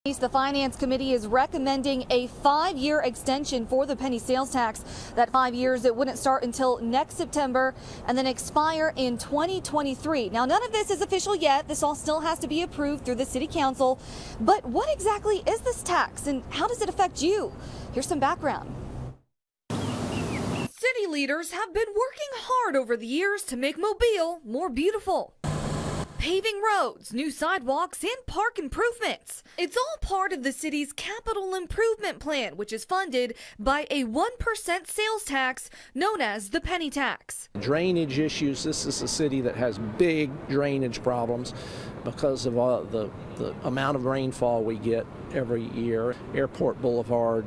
The Finance Committee is recommending a 5-year extension for the penny sales tax. That 5 years, it wouldn't start until next September and then expire in 2023. Now, none of this is official yet. This all still has to be approved through the City Council. But what exactly is this tax and how does it affect you? Here's some background. City leaders have been working hard over the years to make Mobile more beautiful. Paving roads, new sidewalks, and park improvements. It's all part of the city's capital improvement plan, which is funded by a 1% sales tax known as the penny tax. Drainage issues. This is a city that has big drainage problems because of the amount of rainfall we get every year. Airport Boulevard,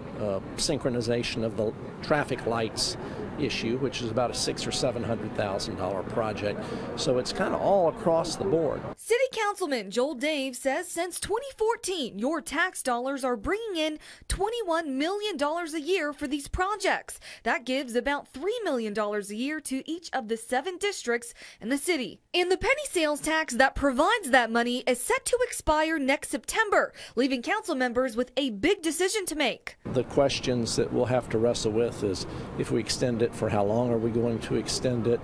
synchronization of the traffic lights issue, which is about a $600,000 or $700,000 project. So it's kind of all across the board. City Councilman Joel Dave says since 2014, your tax dollars are bringing in $21 million a year for these projects. That gives about $3 million a year to each of the 7 districts in the city. And the penny sales tax that provides that money is set to expire next September, leaving council members with a big decision to make. The questions that we'll have to wrestle with is if we extend it, for how long are we going to extend it?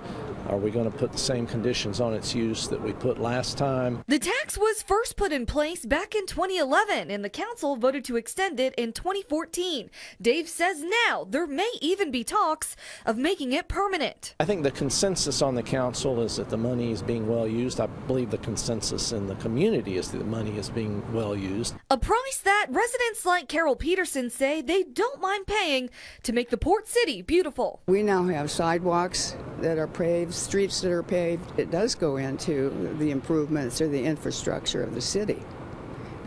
Are we going to put the same conditions on its use that we put last time? The tax was first put in place back in 2011, and the council voted to extend it in 2014. Dave says now there may even be talks of making it permanent. I think the consensus on the council is that the money is being well used. I believe the consensus in the community is that the money is being well used. A price that residents like Carol Peterson say they don't mind paying to make the Port City beautiful. We now have sidewalks that are paved, streets that are paved. It does go into the improvements or the infrastructure of the city.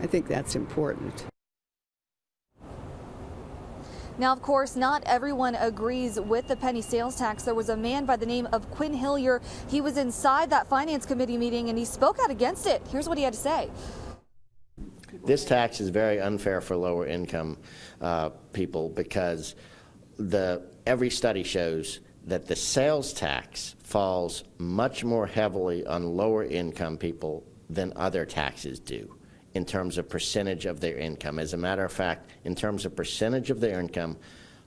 I think that's important. Now, of course, not everyone agrees with the penny sales tax. There was a man by the name of Quinn Hillier. He was inside that Finance Committee meeting and he spoke out against it. Here's what he had to say. This tax is very unfair for lower income people because every study shows that the sales tax falls much more heavily on lower income people than other taxes do in terms of percentage of their income. As a matter of fact, in terms of percentage of their income,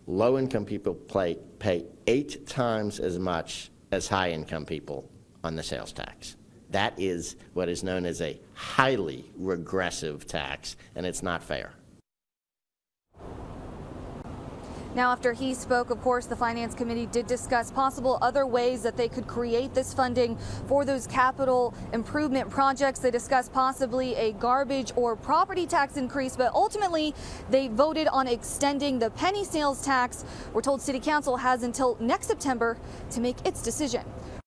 low income people pay 8 times as much as high income people on the sales tax. That is what is known as a highly regressive tax, and it's not fair. Now, after he spoke, of course, the Finance Committee did discuss possible other ways that they could create this funding for those capital improvement projects. They discussed possibly a garbage or property tax increase, but ultimately they voted on extending the penny sales tax. We're told City Council has until next September to make its decision.